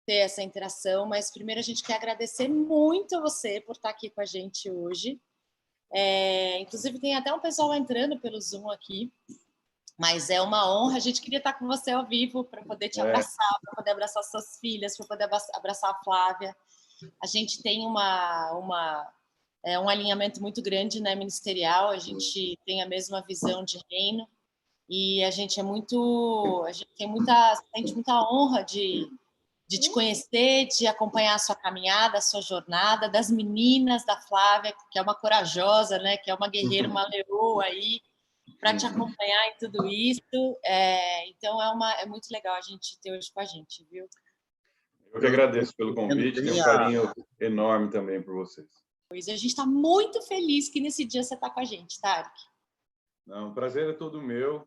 ter essa interação, mas primeiro a gente quer agradecer muito a você por estar aqui com a gente hoje. Inclusive tem até um pessoal entrando pelo Zoom aqui, mas é uma honra. A gente queria estar com você ao vivo para poder te abraçar, para poder abraçar suas filhas, para poder abraçar a Flávia. A gente tem um alinhamento muito grande, né, ministerial. A gente tem a mesma visão de reino e a gente sente muita honra de te conhecer, de acompanhar a sua caminhada, a sua jornada, das meninas da Flávia, que é uma corajosa, né, que é uma guerreira, uma leoa aí, para te acompanhar em tudo isso. Então é muito legal a gente ter hoje com a gente, viu? Eu que agradeço pelo convite, tenho um carinho enorme também por vocês. Pois a gente está muito feliz que nesse dia você está com a gente, Tarek. Não, o prazer é todo meu,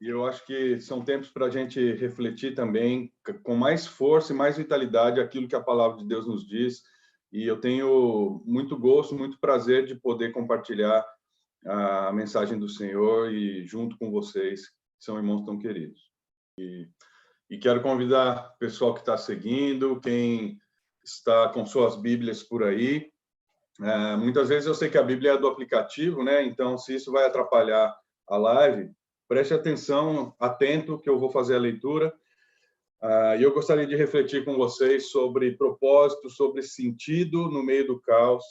e eu acho que são tempos para a gente refletir também com mais força e mais vitalidade aquilo que a palavra de Deus nos diz, e eu tenho muito gosto, muito prazer de poder compartilhar a mensagem do Senhor e junto com vocês, que são irmãos tão queridos. E quero convidar o pessoal que está seguindo, quem está com suas Bíblias por aí. Muitas vezes eu sei que a Bíblia é do aplicativo, né? Então, se isso vai atrapalhar a live, preste atenção, atento, que eu vou fazer a leitura. E eu gostaria de refletir com vocês sobre propósito, sobre sentido no meio do caos.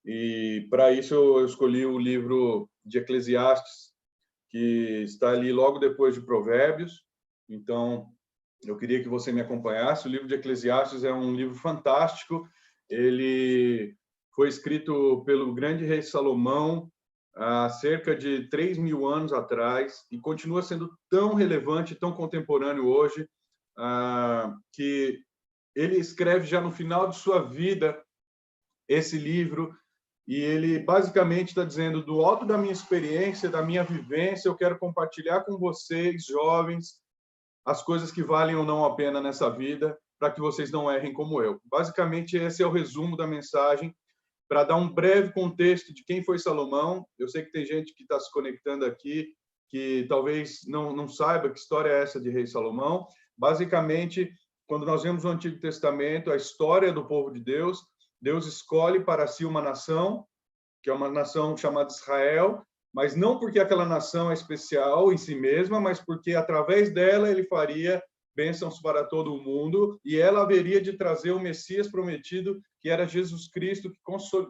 E, para isso, eu escolhi o livro de Eclesiastes, que está ali logo depois de Provérbios. Então, eu queria que você me acompanhasse. O livro de Eclesiastes é um livro fantástico. Ele foi escrito pelo grande rei Salomão há cerca de 3.000 anos atrás e continua sendo tão relevante, tão contemporâneo hoje, que ele escreve já no final de sua vida esse livro, e ele basicamente está dizendo: do alto da minha experiência, da minha vivência, eu quero compartilhar com vocês, jovens, as coisas que valem ou não a pena nessa vida, para que vocês não errem como eu. Basicamente, esse é o resumo da mensagem. Para dar um breve contexto de quem foi Salomão, eu sei que tem gente que está se conectando aqui que talvez não saiba que história é essa de rei Salomão. Basicamente, quando nós vemos o Antigo Testamento, a história do povo de Deus, Deus escolhe para si uma nação, que é uma nação chamada Israel, mas não porque aquela nação é especial em si mesma, mas porque através dela ele faria bênçãos para todo o mundo, e ela haveria de trazer o Messias prometido, que era Jesus Cristo,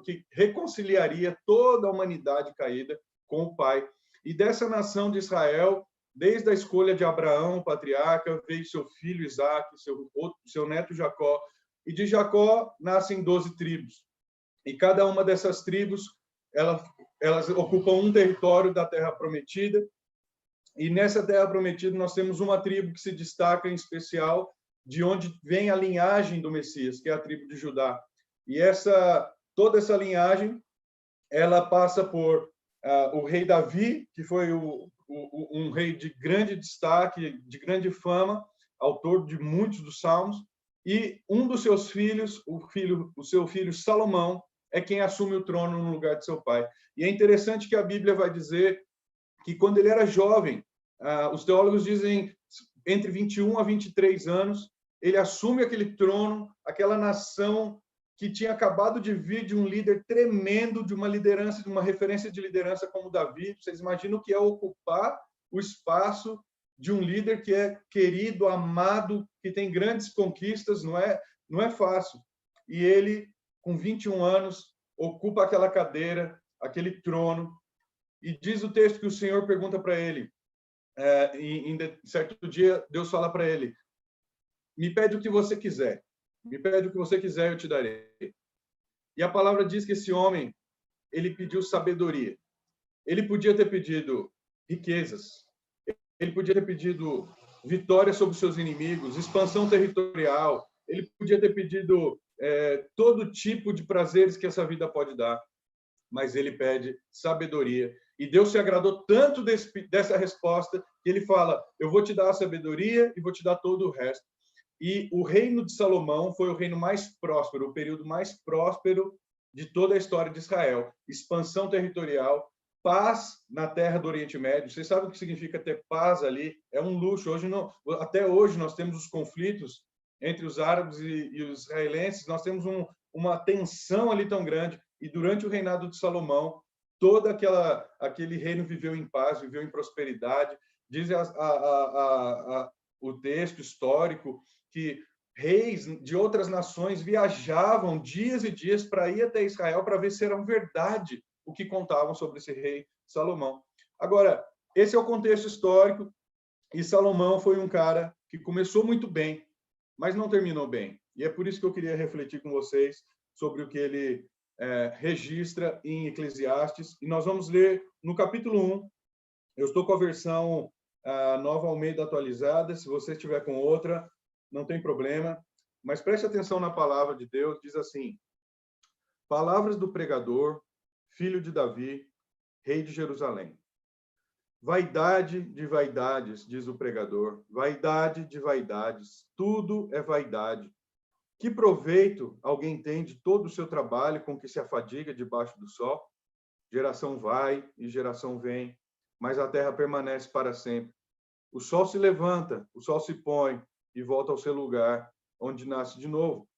que reconciliaria toda a humanidade caída com o Pai. E dessa nação de Israel, desde a escolha de Abraão, o patriarca, veio seu filho Isaque, seu neto Jacó, e de Jacó nascem 12 tribos. E cada uma dessas tribos, elas ocupam um território da Terra Prometida. E nessa Terra Prometida nós temos uma tribo que se destaca em especial, de onde vem a linhagem do Messias, que é a tribo de Judá. E toda essa linhagem, ela passa por o rei Davi, que foi um rei de grande destaque, de grande fama, autor de muitos dos salmos, e um dos seus filhos, o seu filho Salomão, é quem assume o trono no lugar de seu pai. E é interessante que a Bíblia vai dizer que quando ele era jovem, os teólogos dizem entre 21 a 23 anos, ele assume aquele trono, aquela nação que tinha acabado de vir de um líder tremendo, de uma liderança, de uma referência de liderança como Davi. Vocês imaginam o que é ocupar o espaço de um líder que é querido, amado, que tem grandes conquistas, não é fácil. E ele, com 21 anos, ocupa aquela cadeira, aquele trono, e diz o texto que o Senhor pergunta para ele, em certo dia, Deus fala para ele: me pede o que você quiser. Me pede o que você quiser, eu te darei. E a palavra diz que esse homem, ele pediu sabedoria. Ele podia ter pedido riquezas. Ele podia ter pedido vitória sobre seus inimigos, expansão territorial. Ele podia ter pedido todo tipo de prazeres que essa vida pode dar. Mas ele pede sabedoria. E Deus se agradou tanto dessa resposta que ele fala: eu vou te dar a sabedoria e vou te dar todo o resto. E o reino de Salomão foi o reino mais próspero, o período mais próspero de toda a história de Israel. Expansão territorial, paz na terra do Oriente Médio. Vocês sabem o que significa ter paz ali? É um luxo. Até hoje nós temos os conflitos entre os árabes e os israelenses, nós temos uma tensão ali tão grande. E durante o reinado de Salomão, todo aquele reino viveu em paz, viveu em prosperidade. Diz o texto histórico que reis de outras nações viajavam dias e dias para ir até Israel para ver se era verdade o que contavam sobre esse rei Salomão. Agora, esse é o contexto histórico, e Salomão foi um cara que começou muito bem, mas não terminou bem. E é por isso que eu queria refletir com vocês sobre o que ele registra em Eclesiastes. E nós vamos ler no capítulo 1. Eu estou com a versão Nova Almeida atualizada. Se você estiver com outra, não tem problema. Mas preste atenção na palavra de Deus. Diz assim: palavras do pregador, filho de Davi, rei de Jerusalém. Vaidade de vaidades, diz o pregador, vaidade de vaidades, tudo é vaidade. Que proveito alguém tem de todo o seu trabalho com que se afadiga debaixo do sol? Geração vai e geração vem, mas a terra permanece para sempre. O sol se levanta, o sol se põe e volta ao seu lugar, onde nasce de novo.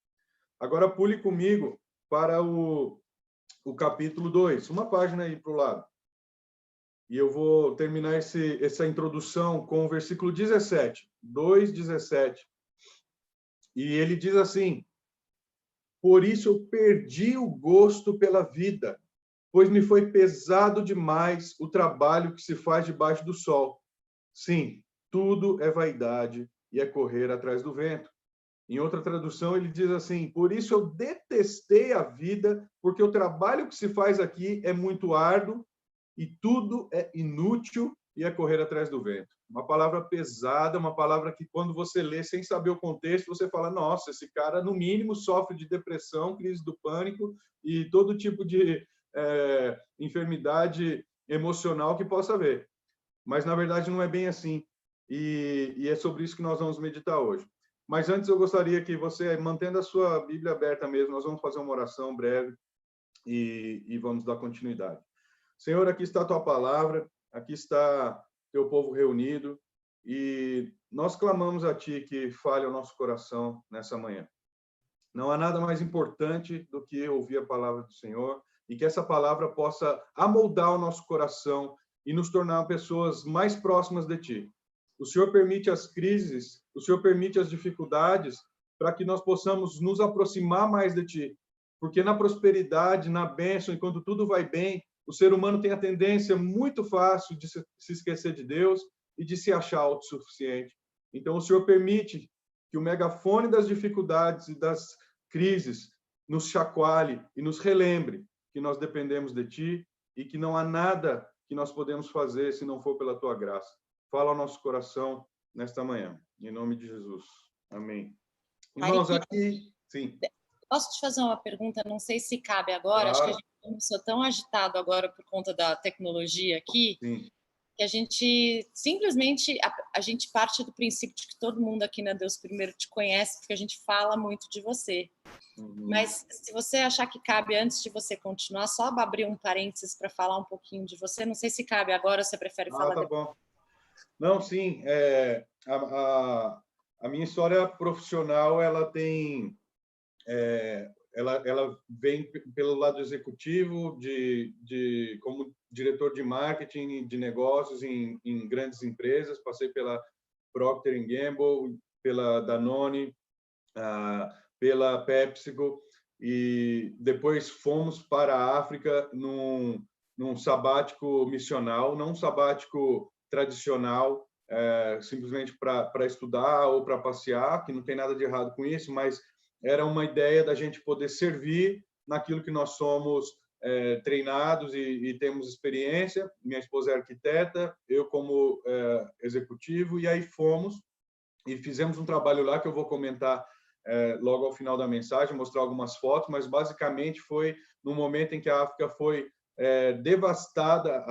Agora pule comigo para o capítulo 2, uma página aí para o lado. E eu vou terminar essa introdução com o versículo 17, 2:17. E ele diz assim: por isso eu perdi o gosto pela vida, pois me foi pesado demais o trabalho que se faz debaixo do sol. Sim, tudo é vaidade e é correr atrás do vento. Em outra tradução, ele diz assim: por isso eu detestei a vida, porque o trabalho que se faz aqui é muito árduo e tudo é inútil e é correr atrás do vento. Uma palavra pesada, uma palavra que quando você lê sem saber o contexto, você fala: nossa, esse cara no mínimo sofre de depressão, crise do pânico e todo tipo de enfermidade emocional que possa haver. Mas na verdade não é bem assim. E é sobre isso que nós vamos meditar hoje. Mas antes eu gostaria que você, mantendo a sua Bíblia aberta mesmo, nós vamos fazer uma oração breve e vamos dar continuidade. Senhor, aqui está a tua palavra, aqui está teu povo reunido, e nós clamamos a ti que fale ao nosso coração nessa manhã. Não há nada mais importante do que ouvir a palavra do Senhor, e que essa palavra possa amoldar o nosso coração e nos tornar pessoas mais próximas de ti. O Senhor permite as crises, o Senhor permite as dificuldades para que nós possamos nos aproximar mais de ti. Porque na prosperidade, na bênção, enquanto tudo vai bem, o ser humano tem a tendência muito fácil de se esquecer de Deus e de se achar autossuficiente. Então, o Senhor permite que o megafone das dificuldades e das crises nos chacoalhe e nos relembre que nós dependemos de Ti e que não há nada que nós podemos fazer se não for pela Tua graça. Fala ao nosso coração nesta manhã, em nome de Jesus. Amém. Irmãos, aqui... Sim. Posso te fazer uma pergunta? Não sei se cabe agora. Acho que a gente começou tão agitado agora por conta da tecnologia aqui. Sim. Que a gente simplesmente a gente parte do princípio de que todo mundo aqui na Deus Primeiro te conhece, porque a gente fala muito de você. Mas se você achar que cabe, antes de você continuar, só abrir um parênteses para falar um pouquinho de você. Não sei se cabe agora ou você prefere falar depois. Bom. Não, sim. A minha história profissional, ela tem... Ela vem pelo lado executivo, como diretor de marketing, de negócios em grandes empresas. Passei pela Procter & Gamble, pela Danone, pela PepsiCo, e depois fomos para a África num sabático missional, não um sabático tradicional, simplesmente para estudar ou para passear, que não tem nada de errado com isso, mas era uma ideia da gente poder servir naquilo que nós somos treinados e temos experiência. Minha esposa é arquiteta, eu como executivo, e aí fomos e fizemos um trabalho lá que eu vou comentar logo ao final da mensagem, mostrar algumas fotos, mas basicamente foi no momento em que a África foi devastada,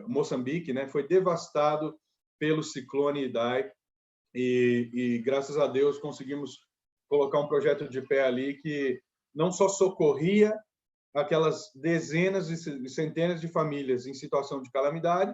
Moçambique, né, foi devastado pelo ciclone Idai, e graças a Deus conseguimos colocar um projeto de pé ali que não só socorria aquelas dezenas e centenas de famílias em situação de calamidade,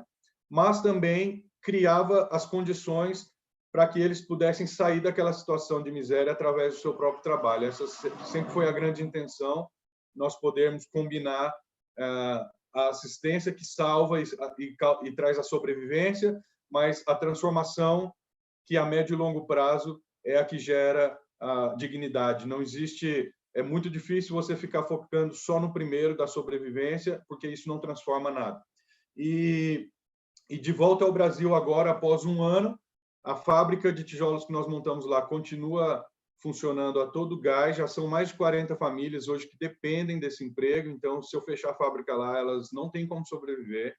mas também criava as condições para que eles pudessem sair daquela situação de miséria através do seu próprio trabalho. Essa sempre foi a grande intenção, nós podermos combinar a assistência que salva e traz a sobrevivência, mas a transformação que a médio e longo prazo é a que gera a dignidade. Não existe, é muito difícil você ficar focando só no primeiro da sobrevivência, porque isso não transforma nada. E de volta ao Brasil agora, após um ano, a fábrica de tijolos que nós montamos lá continua funcionando a todo gás, já são mais de 40 famílias hoje que dependem desse emprego, então se eu fechar a fábrica lá, elas não têm como sobreviver.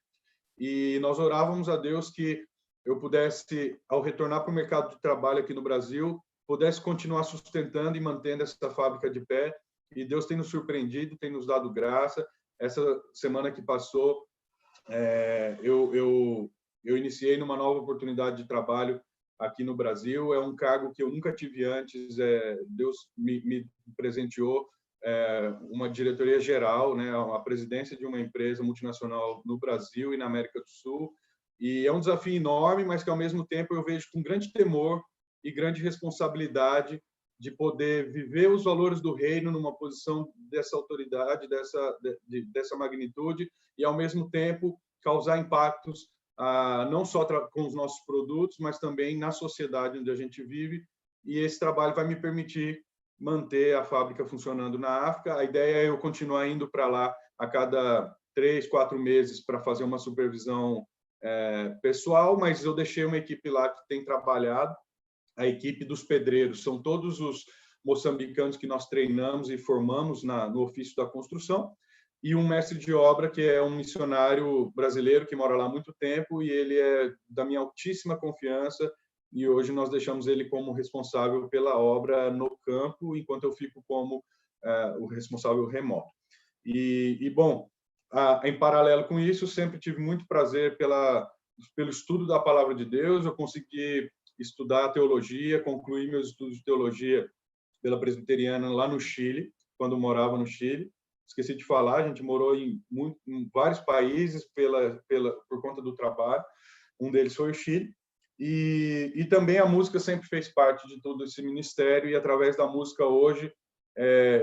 E nós orávamos a Deus que eu pudesse, ao retornar para o mercado de trabalho aqui no Brasil, pudesse continuar sustentando e mantendo essa fábrica de pé. E Deus tem nos surpreendido, tem nos dado graça. Essa semana que passou, eu iniciei numa nova oportunidade de trabalho aqui no Brasil. É um cargo que eu nunca tive antes. Deus me presenteou uma diretoria geral, né, a presidência de uma empresa multinacional no Brasil e na América do Sul. E é um desafio enorme, mas que ao mesmo tempo eu vejo com grande temor e grande responsabilidade de poder viver os valores do reino numa posição dessa autoridade, dessa magnitude, e ao mesmo tempo causar impactos não só com os nossos produtos, mas também na sociedade onde a gente vive. E esse trabalho vai me permitir manter a fábrica funcionando na África. A ideia é eu continuar indo para lá a cada 3, 4 meses para fazer uma supervisão pessoal, mas eu deixei uma equipe lá que tem trabalhado. A equipe dos pedreiros são todos os moçambicanos que nós treinamos e formamos no ofício da construção, e um mestre de obra que é um missionário brasileiro que mora lá há muito tempo, e ele é da minha altíssima confiança, e hoje nós deixamos ele como responsável pela obra no campo, enquanto eu fico como o responsável remoto. Bom, em paralelo com isso, sempre tive muito prazer pelo estudo da palavra de Deus. Eu consegui estudar teologia, concluir meus estudos de teologia pela Presbiteriana lá no Chile, quando eu morava no Chile. Esqueci de falar, a gente morou em vários países por conta do trabalho. Um deles foi o Chile. E também a música sempre fez parte de todo esse ministério, e através da música hoje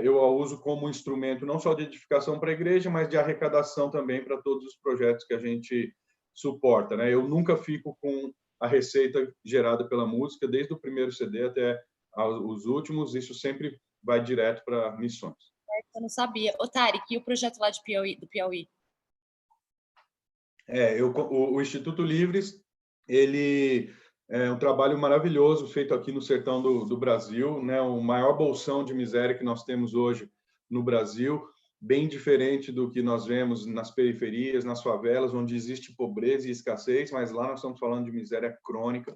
eu a uso como instrumento não só de edificação para a igreja, mas de arrecadação também para todos os projetos que a gente suporta, né? Eu nunca fico com a receita gerada pela música, desde o primeiro CD até os últimos, isso sempre vai direto para missões. Eu não sabia. Ô, Tarek, e o projeto lá do Piauí? O Instituto Livres, ele é um trabalho maravilhoso feito aqui no sertão do Brasil, né? O maior bolsão de miséria que nós temos hoje no Brasil, bem diferente do que nós vemos nas periferias, nas favelas, onde existe pobreza e escassez, mas lá nós estamos falando de miséria crônica.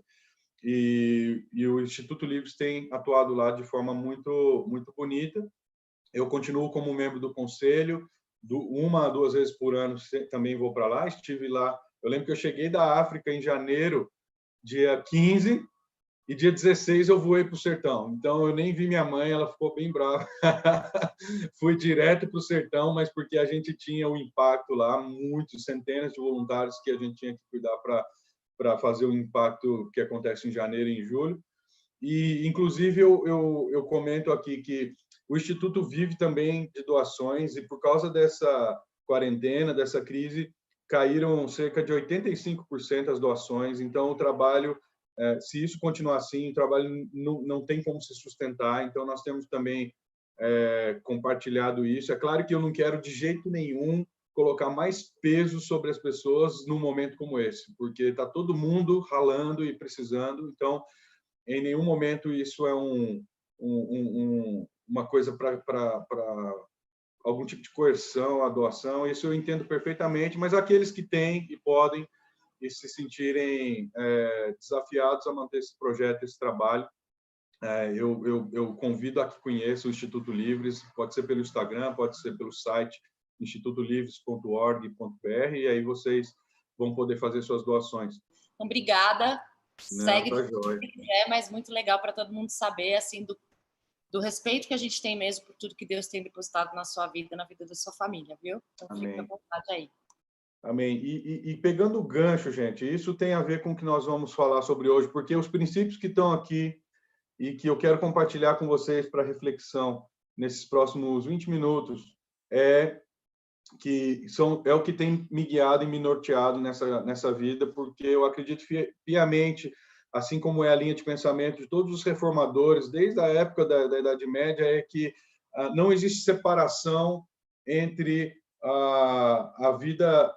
E o Instituto Livres tem atuado lá de forma muito, muito bonita. Eu continuo como membro do conselho, 1 a 2 vezes por ano também vou para lá. Estive lá, eu lembro que eu cheguei da África em janeiro, dia 15, e dia 16 eu voei para o sertão. Então eu nem vi minha mãe, ela ficou bem brava. Fui direto para o sertão, mas porque a gente tinha um impacto lá, muitos, centenas de voluntários que a gente tinha que cuidar para fazer o impacto que acontece em janeiro e em julho. E, inclusive, eu comento aqui que o Instituto vive também de doações, e por causa dessa quarentena, dessa crise, caíram cerca de 85% as doações. Então, o trabalho, se isso continuar assim, o trabalho não tem como se sustentar. Então, nós temos também compartilhado isso. É claro que eu não quero, de jeito nenhum, colocar mais peso sobre as pessoas num momento como esse, porque está todo mundo ralando e precisando. Então, em nenhum momento isso é uma coisa para algum tipo de coerção, a doação. Isso eu entendo perfeitamente, mas aqueles que têm e podem e se sentirem desafiados a manter esse projeto, esse trabalho, eu convido a que conheça o Instituto Livres. Pode ser pelo Instagram, pode ser pelo site institutolivres.org.br, e aí vocês vão poder fazer suas doações. Obrigada. Segue tá joia. Mas muito legal para todo mundo saber, assim, do respeito que a gente tem mesmo por tudo que Deus tem depositado na sua vida, na vida da sua família, viu? Então, fica à vontade aí. Amém. E pegando o gancho, gente, isso tem a ver com o que nós vamos falar sobre hoje, porque os princípios que estão aqui e que eu quero compartilhar com vocês para reflexão nesses próximos 20 minutos é o que tem me guiado e me norteado nessa vida, porque eu acredito piamente, assim como é a linha de pensamento de todos os reformadores, desde a época da Idade Média, é que não existe separação entre a vida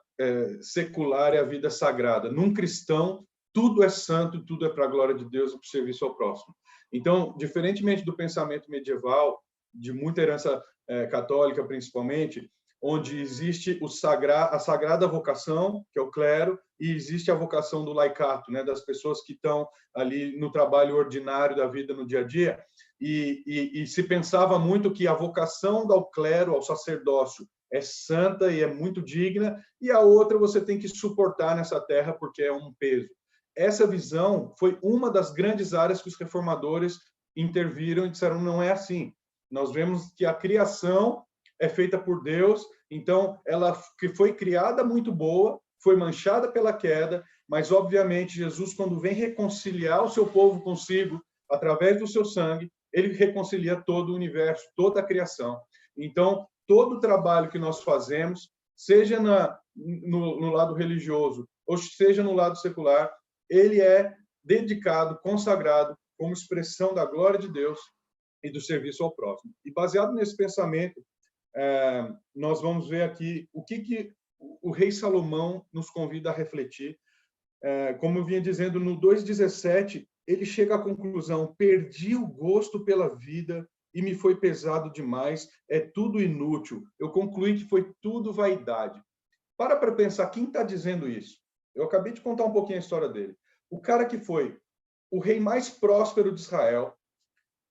secular e a vida sagrada. Num cristão, tudo é santo, tudo é para a glória de Deus e para o serviço ao próximo. Então, diferentemente do pensamento medieval, de muita herança católica, principalmente, onde existe a sagrada vocação, que é o clero, e existe a vocação do laicato, né, das pessoas que estão ali no trabalho ordinário da vida no dia a dia, e se pensava muito que a vocação do clero, ao sacerdócio, é santa e é muito digna, e a outra você tem que suportar nessa terra porque é um peso. Essa visão foi uma das grandes áreas que os reformadores interviram e disseram, não é assim. Nós vemos que a criação é feita por Deus, então ela que foi criada muito boa, foi manchada pela queda, mas obviamente Jesus, quando vem reconciliar o seu povo consigo, através do seu sangue, ele reconcilia todo o universo, toda a criação. Então, todo o trabalho que nós fazemos, seja no lado religioso, ou seja no lado secular, ele é dedicado, consagrado, como expressão da glória de Deus e do serviço ao próximo. E baseado nesse pensamento, nós vamos ver aqui o que o rei Salomão nos convida a refletir. Como eu vinha dizendo, no 2,17, ele chega à conclusão: perdi o gosto pela vida e me foi pesado demais, é tudo inútil. Eu concluí que foi tudo vaidade. Para pensar, quem está dizendo isso? Eu acabei de contar um pouquinho a história dele. O cara que foi o rei mais próspero de Israel,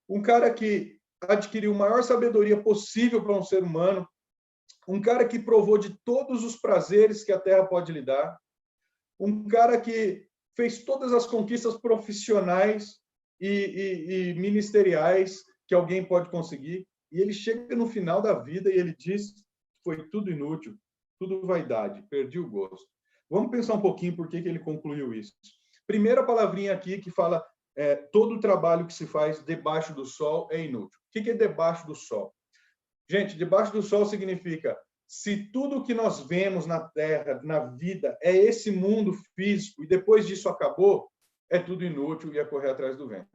um cara que adquiriu a maior sabedoria possível para um ser humano, um cara que provou de todos os prazeres que a terra pode lhe dar, um cara que fez todas as conquistas profissionais e ministeriais que alguém pode conseguir, e ele chega no final da vida e ele diz: foi tudo inútil, tudo vaidade, perdi o gosto. Vamos pensar um pouquinho por que ele concluiu isso. Primeira palavrinha aqui que fala todo o trabalho que se faz debaixo do sol é inútil. O que é debaixo do sol? Gente, debaixo do sol significa, se tudo que nós vemos na Terra, na vida, é esse mundo físico, e depois disso acabou, é tudo inútil e é correr atrás do vento.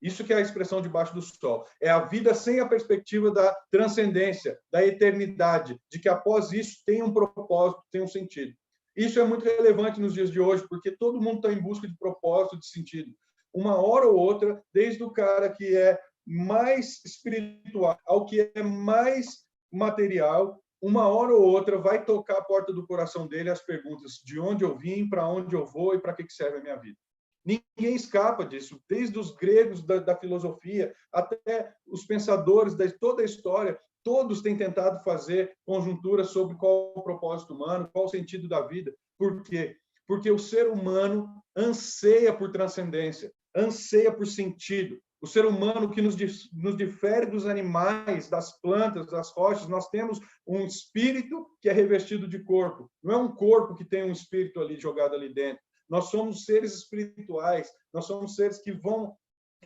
Isso que é a expressão debaixo do sol. É a vida sem a perspectiva da transcendência, da eternidade, de que após isso tem um propósito, tem um sentido. Isso é muito relevante nos dias de hoje, porque todo mundo está em busca de propósito, de sentido. Uma hora ou outra, desde o cara que é mais espiritual ao que é mais material, uma hora ou outra vai tocar a porta do coração dele as perguntas: de onde eu vim, para onde eu vou e para que serve a minha vida. Ninguém escapa disso, desde os gregos da filosofia até os pensadores de toda a história, todos têm tentado fazer conjuntura sobre qual o propósito humano, qual o sentido da vida. Por quê? Porque o ser humano anseia por transcendência, anseia por sentido. O ser humano que nos difere dos animais, das plantas, das rochas, nós temos um espírito que é revestido de corpo. Não é um corpo que tem um espírito ali jogado ali dentro. Nós somos seres espirituais, nós somos seres que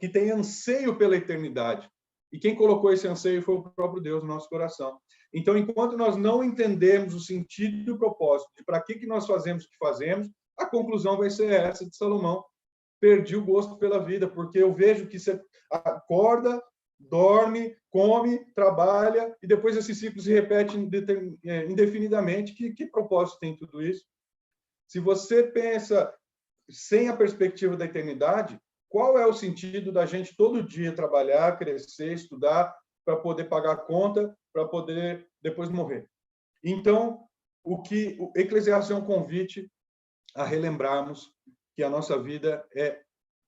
têm anseio pela eternidade. E quem colocou esse anseio foi o próprio Deus no nosso coração. Então, enquanto nós não entendemos o sentido e o propósito de para que nós fazemos o que fazemos, a conclusão vai ser essa de Salomão: perdi o gosto pela vida, porque eu vejo que você acorda, dorme, come, trabalha, e depois esse ciclo se repete indefinidamente. Que propósito tem tudo isso? Se você pensa sem a perspectiva da eternidade, qual é o sentido da gente todo dia trabalhar, crescer, estudar, para poder pagar a conta, para poder depois morrer? Então, o Eclesiastes é um convite a relembrarmos que a nossa vida é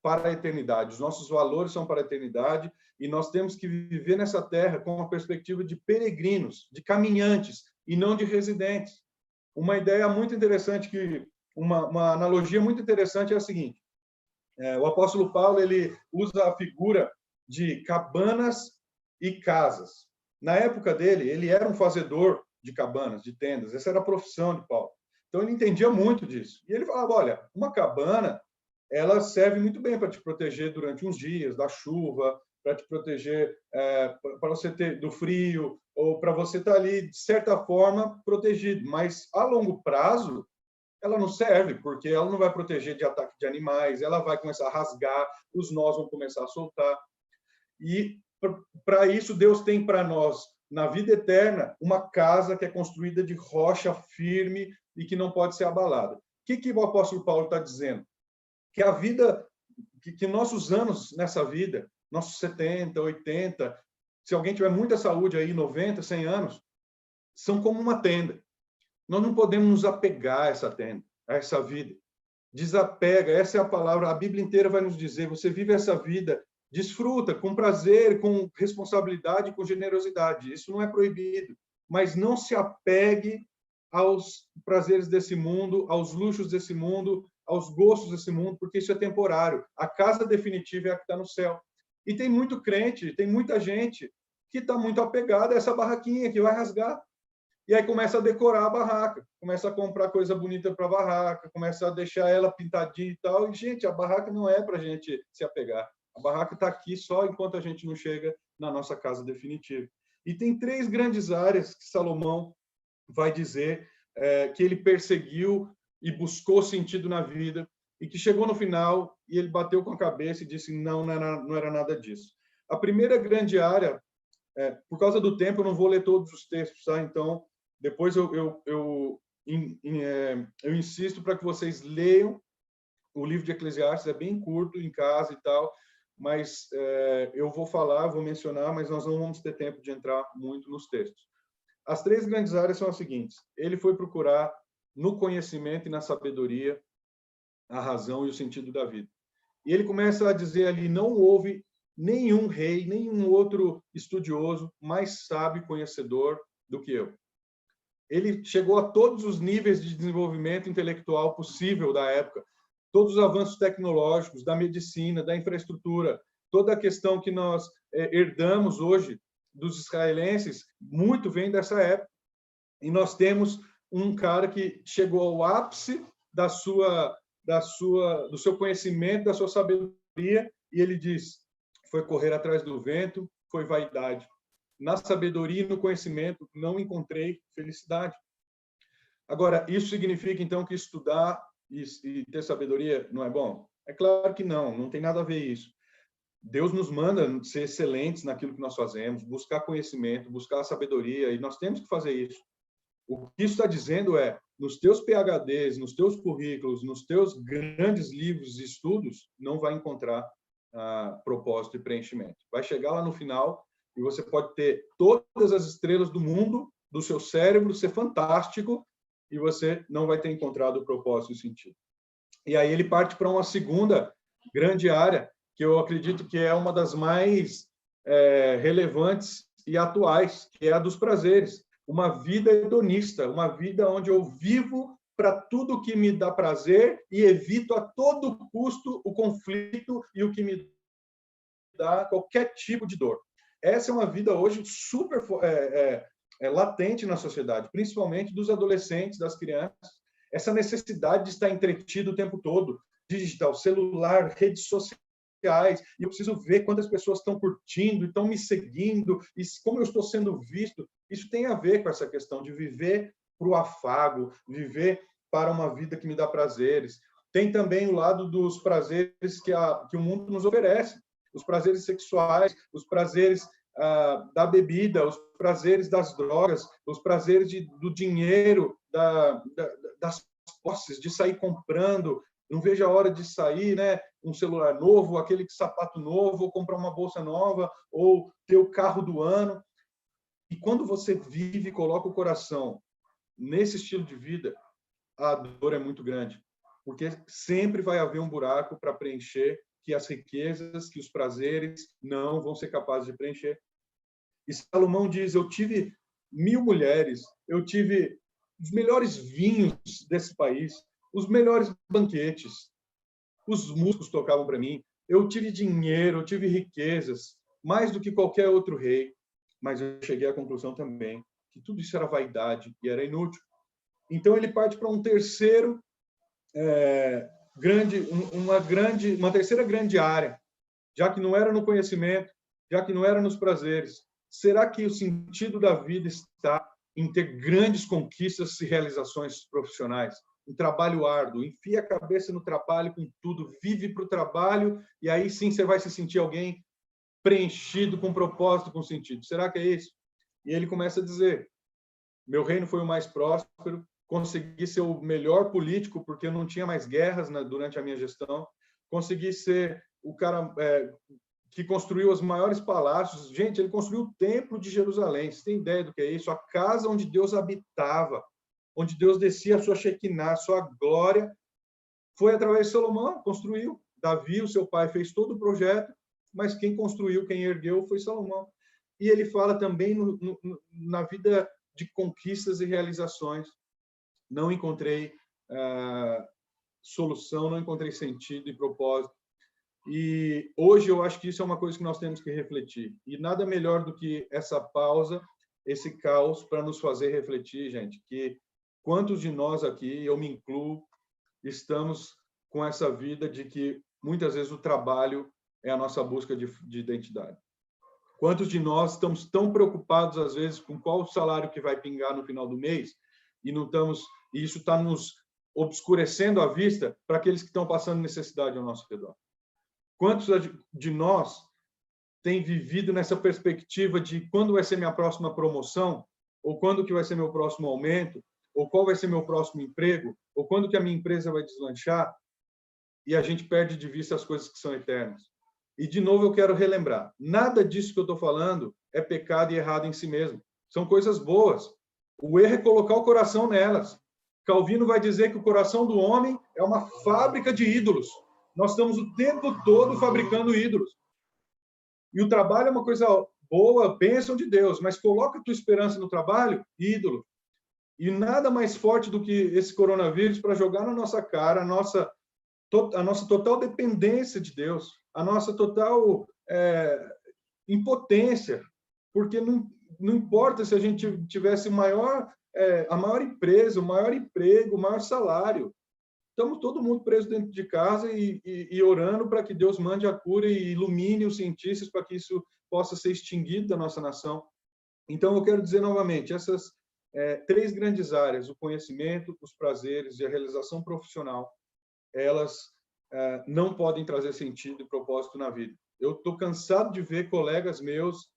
para a eternidade, os nossos valores são para a eternidade, e nós temos que viver nessa terra com uma perspectiva de peregrinos, de caminhantes, e não de residentes. Uma ideia muito interessante, uma analogia muito interessante é a seguinte: o apóstolo Paulo ele usa a figura de cabanas e casas. Na época dele, ele era um fazedor de cabanas, de tendas. Essa era a profissão de Paulo. Então, ele entendia muito disso. E ele falava, olha, uma cabana, ela serve muito bem para te proteger durante uns dias da chuva, para te proteger para você ter do frio, ou para você estar ali, de certa forma, protegido. Mas, a longo prazo, ela não serve, porque ela não vai proteger de ataque de animais, ela vai começar a rasgar, os nós vão começar a soltar. E, para isso, Deus tem para nós, na vida eterna, uma casa que é construída de rocha firme e que não pode ser abalada. O que o apóstolo Paulo está dizendo? Que a vida, que nossos anos nessa vida, nossos 70, 80, se alguém tiver muita saúde aí, 90, 100 anos, são como uma tenda. Nós não podemos nos apegar a essa tenda, a essa vida. Desapega, essa é a palavra, a Bíblia inteira vai nos dizer, você vive essa vida, desfruta com prazer, com responsabilidade, com generosidade. Isso não é proibido, mas não se apegue aos prazeres desse mundo, aos luxos desse mundo, aos gostos desse mundo, porque isso é temporário. A casa definitiva é a que está no céu. E tem muito crente, tem muita gente que está muito apegada a essa barraquinha que vai rasgar. E aí começa a decorar a barraca, começa a comprar coisa bonita para a barraca, começa a deixar ela pintadinha e tal. E, gente, a barraca não é para a gente se apegar. A barraca está aqui só enquanto a gente não chega na nossa casa definitiva. E tem 3 grandes áreas que Salomão vai dizer que ele perseguiu e buscou sentido na vida, e que chegou no final e ele bateu com a cabeça e disse, não era nada disso. A primeira grande área, por causa do tempo, eu não vou ler todos os textos, tá? Então, depois eu insisto para que vocês leiam o livro de Eclesiastes, é bem curto em casa e tal, mas eu vou falar, vou mencionar, mas nós não vamos ter tempo de entrar muito nos textos. As 3 grandes áreas são as seguintes. Ele foi procurar no conhecimento e na sabedoria a razão e o sentido da vida. E ele começa a dizer ali, não houve nenhum rei, nenhum outro estudioso mais sábio e conhecedor do que eu. Ele chegou a todos os níveis de desenvolvimento intelectual possível da época, todos os avanços tecnológicos, da medicina, da infraestrutura, toda a questão que nós herdamos hoje dos israelenses, muito vem dessa época. E nós temos um cara que chegou ao ápice do seu conhecimento, da sua sabedoria, e ele diz, foi correr atrás do vento, foi vaidade. Na sabedoria e no conhecimento não encontrei felicidade. Agora, isso significa, então, que estudar e ter sabedoria não é bom? É claro que não tem nada a ver isso. Deus nos manda ser excelentes naquilo que nós fazemos, buscar conhecimento, buscar sabedoria, e nós temos que fazer isso. O que isso está dizendo é, nos teus PhDs, nos teus currículos, nos teus grandes livros e estudos, não vai encontrar propósito e preenchimento. Vai chegar lá no final e você pode ter todas as estrelas do mundo, do seu cérebro, ser fantástico, e você não vai ter encontrado o propósito e o sentido. E aí ele parte para uma segunda grande área, que eu acredito que é uma das mais relevantes e atuais, que é a dos prazeres. Uma vida hedonista, uma vida onde eu vivo para tudo que me dá prazer e evito a todo custo o conflito e o que me dá qualquer tipo de dor. Essa é uma vida hoje super latente na sociedade, principalmente dos adolescentes, das crianças. Essa necessidade de estar entretido o tempo todo, digital, celular, redes sociais, e eu preciso ver quantas pessoas estão curtindo, estão me seguindo, e como eu estou sendo visto. Isso tem a ver com essa questão de viver para o afago, viver para uma vida que me dá prazeres. Tem também o lado dos prazeres que o mundo nos oferece, os prazeres sexuais, os prazeres da bebida, os prazeres das drogas, os prazeres do dinheiro, das posses, de sair comprando. Não vejo a hora de sair, né? Um celular novo, aquele sapato novo, ou comprar uma bolsa nova, ou ter o carro do ano. E quando você vive e coloca o coração nesse estilo de vida, a dor é muito grande, porque sempre vai haver um buraco para preencher que as riquezas, que os prazeres não vão ser capazes de preencher. E Salomão diz, eu tive 1000 mulheres, eu tive os melhores vinhos desse país, os melhores banquetes, os músicos tocavam para mim, eu tive dinheiro, eu tive riquezas, mais do que qualquer outro rei, mas eu cheguei à conclusão também que tudo isso era vaidade e era inútil. Então ele parte para um terceiro uma terceira grande área, já que não era no conhecimento, já que não era nos prazeres. Será que o sentido da vida está em ter grandes conquistas e realizações profissionais? Um trabalho árduo, enfia a cabeça no trabalho com tudo, vive para o trabalho, e aí sim você vai se sentir alguém preenchido, com propósito, com sentido. Será que é isso? E ele começa a dizer: meu reino foi o mais próspero, consegui ser o melhor político, porque não tinha mais guerras durante a minha gestão, consegui ser o cara que construiu os maiores palácios. Gente, ele construiu o Templo de Jerusalém. Você tem ideia do que é isso? A casa onde Deus habitava, onde Deus descia a sua Shekinah, a sua glória, foi através de Salomão, construiu. Davi, o seu pai, fez todo o projeto, mas quem construiu, quem ergueu foi Salomão. E ele fala também na vida de conquistas e realizações. Não encontrei solução, não encontrei sentido e propósito. E hoje eu acho que isso é uma coisa que nós temos que refletir. E nada melhor do que essa pausa, esse caos, para nos fazer refletir, gente, que quantos de nós aqui, eu me incluo, estamos com essa vida de que muitas vezes o trabalho é a nossa busca de identidade. Quantos de nós estamos tão preocupados, às vezes, com qual o salário que vai pingar no final do mês, e isso está nos obscurecendo a vista para aqueles que estão passando necessidade ao nosso redor? Quantos de nós têm vivido nessa perspectiva de quando vai ser minha próxima promoção, ou quando que vai ser meu próximo aumento, ou qual vai ser meu próximo emprego, ou quando que a minha empresa vai deslanchar, e a gente perde de vista as coisas que são eternas? E, de novo, eu quero relembrar, nada disso que eu estou falando é pecado e errado em si mesmo. São coisas boas. O erro é colocar o coração nelas. Calvino vai dizer que o coração do homem é uma fábrica de ídolos. Nós estamos o tempo todo fabricando ídolos. E o trabalho é uma coisa boa, bênção de Deus, mas coloca a tua esperança no trabalho, ídolo. E nada mais forte do que esse coronavírus para jogar na nossa cara a nossa total dependência de Deus, a nossa total impotência, porque não importa se a gente tivesse a maior empresa, o maior emprego, o maior salário. Estamos todo mundo preso dentro de casa e orando para que Deus mande a cura e ilumine os cientistas para que isso possa ser extinguido da nossa nação. Então, eu quero dizer novamente, essas três grandes áreas, o conhecimento, os prazeres e a realização profissional, elas não podem trazer sentido e propósito na vida. Eu estou cansado de ver colegas meus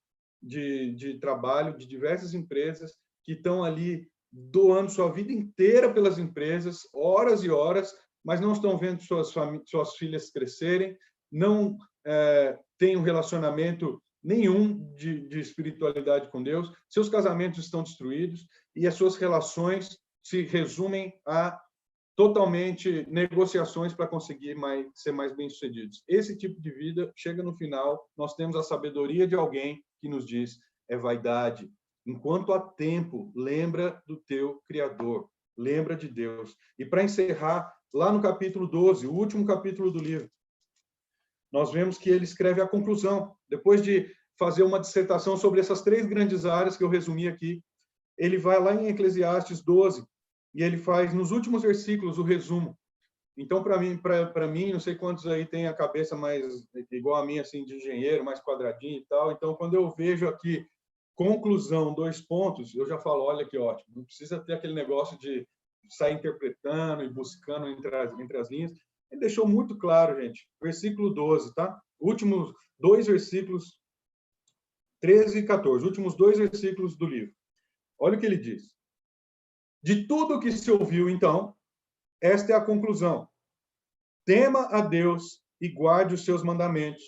de trabalho, de diversas empresas, que estão ali doando sua vida inteira pelas empresas, horas e horas, mas não estão vendo suas filhas crescerem, não têm um relacionamento nenhum de espiritualidade com Deus, seus casamentos estão destruídos e as suas relações se resumem a totalmente negociações para conseguir ser mais bem-sucedidos. Esse tipo de vida, chega no final, nós temos a sabedoria de alguém que nos diz: é vaidade. Enquanto há tempo, lembra do teu Criador, lembra de Deus. E para encerrar, lá no capítulo 12, o último capítulo do livro, nós vemos que ele escreve a conclusão. Depois de fazer uma dissertação sobre essas três grandes áreas que eu resumi aqui, ele vai lá em Eclesiastes 12, e ele faz, nos últimos versículos, o resumo. Então, para mim, não sei quantos aí tem a cabeça mais igual a minha, assim, de engenheiro, mais quadradinho e tal. Então, quando eu vejo aqui conclusão, 2 pontos, eu já falo: olha que ótimo. Não precisa ter aquele negócio de sair interpretando e buscando entre as linhas. Ele deixou muito claro, gente. Versículo 12, tá? Últimos 2 versículos, 13 e 14. Últimos 2 versículos do livro. Olha o que ele diz. De tudo o que se ouviu, então, esta é a conclusão: tema a Deus e guarde os seus mandamentos,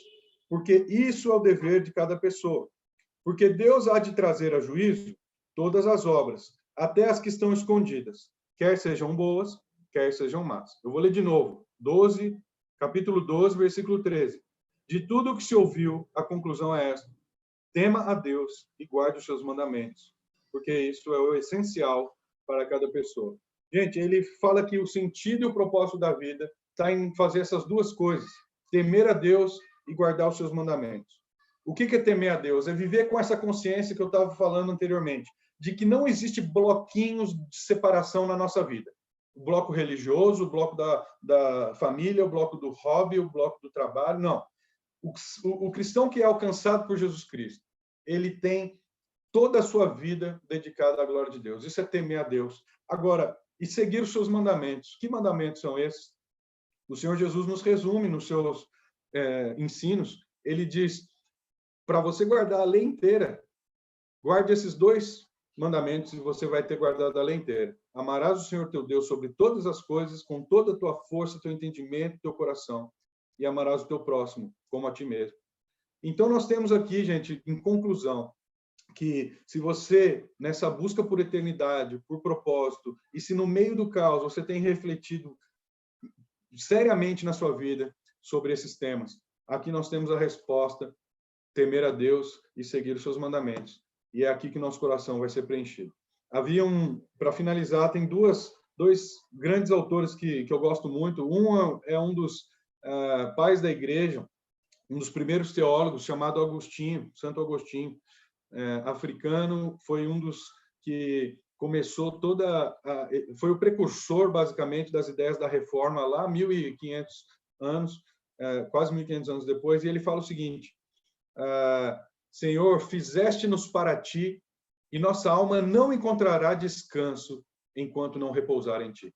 porque isso é o dever de cada pessoa. Porque Deus há de trazer a juízo todas as obras, até as que estão escondidas, quer sejam boas, quer sejam más. Eu vou ler de novo, capítulo 12, versículo 13. De tudo o que se ouviu, a conclusão é esta: tema a Deus e guarde os seus mandamentos, porque isso é o essencial para cada pessoa. Gente, ele fala que o sentido e o propósito da vida está em fazer essas duas coisas: temer a Deus e guardar os seus mandamentos. O que é temer a Deus? É viver com essa consciência que eu estava falando anteriormente, de que não existe bloquinhos de separação na nossa vida. O bloco religioso, o bloco da família, o bloco do hobby, o bloco do trabalho, não. O cristão que é alcançado por Jesus Cristo, ele tem toda a sua vida dedicada à glória de Deus. Isso é temer a Deus. Agora, e seguir os seus mandamentos. Que mandamentos são esses? O Senhor Jesus nos resume nos seus ensinos. Ele diz, para você guardar a lei inteira, guarde esses 2 mandamentos e você vai ter guardado a lei inteira. Amarás o Senhor teu Deus sobre todas as coisas, com toda a tua força, teu entendimento, teu coração. E amarás o teu próximo como a ti mesmo. Então, nós temos aqui, gente, em conclusão, que se você, nessa busca por eternidade, por propósito, e se no meio do caos você tem refletido seriamente na sua vida sobre esses temas, aqui nós temos a resposta: temer a Deus e seguir os seus mandamentos. E é aqui que nosso coração vai ser preenchido. Para finalizar, tem dois grandes autores que eu gosto muito. Um é um dos pais da igreja, um dos primeiros teólogos, chamado Agostinho, Santo Agostinho, africano, foi um dos que começou foi o precursor, basicamente, das ideias da reforma lá 1.500 anos, quase 1.500 anos depois, e ele fala o seguinte: Senhor, fizeste-nos para ti, e nossa alma não encontrará descanso enquanto não repousar em ti.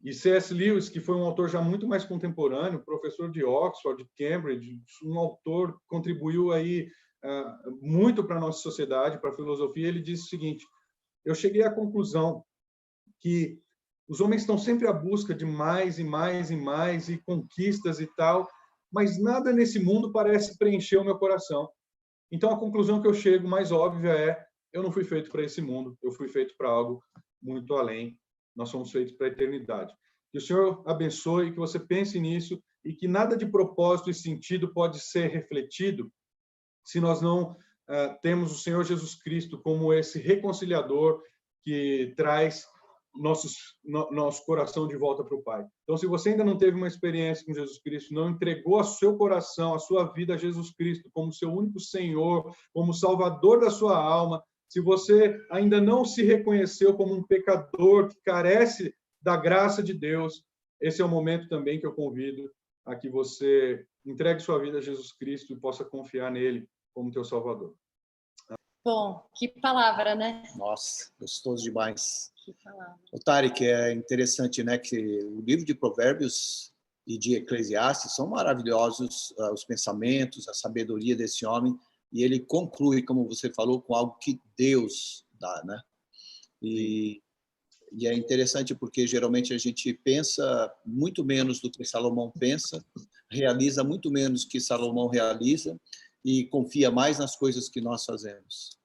E C.S. Lewis, que foi um autor já muito mais contemporâneo, professor de Oxford, de Cambridge, um autor que contribuiu aí muito para a nossa sociedade, para a filosofia, ele disse o seguinte: eu cheguei à conclusão que os homens estão sempre à busca de mais e mais e mais, e conquistas e tal, mas nada nesse mundo parece preencher o meu coração. Então, a conclusão que eu chego mais óbvia é: eu não fui feito para esse mundo, eu fui feito para algo muito além. Nós somos feitos para a eternidade. Que o Senhor abençoe, que você pense nisso, e que nada de propósito e sentido pode ser refletido se nós não temos o Senhor Jesus Cristo como esse reconciliador que traz nosso coração de volta para o Pai. Então, se você ainda não teve uma experiência com Jesus Cristo, não entregou o seu coração, a sua vida a Jesus Cristo como seu único Senhor, como Salvador da sua alma, se você ainda não se reconheceu como um pecador que carece da graça de Deus, esse é o momento também que eu convido a que você entregue sua vida a Jesus Cristo e possa confiar nele como teu Salvador. Bom, que palavra, né? Nossa, gostoso demais. Que palavra. O Tarek, é interessante, né, que o livro de Provérbios e de Eclesiastes são maravilhosos, os pensamentos, a sabedoria desse homem, e ele conclui, como você falou, com algo que Deus dá, né? E é interessante porque geralmente a gente pensa muito menos do que Salomão pensa, realiza muito menos que Salomão realiza e confia mais nas coisas que nós fazemos.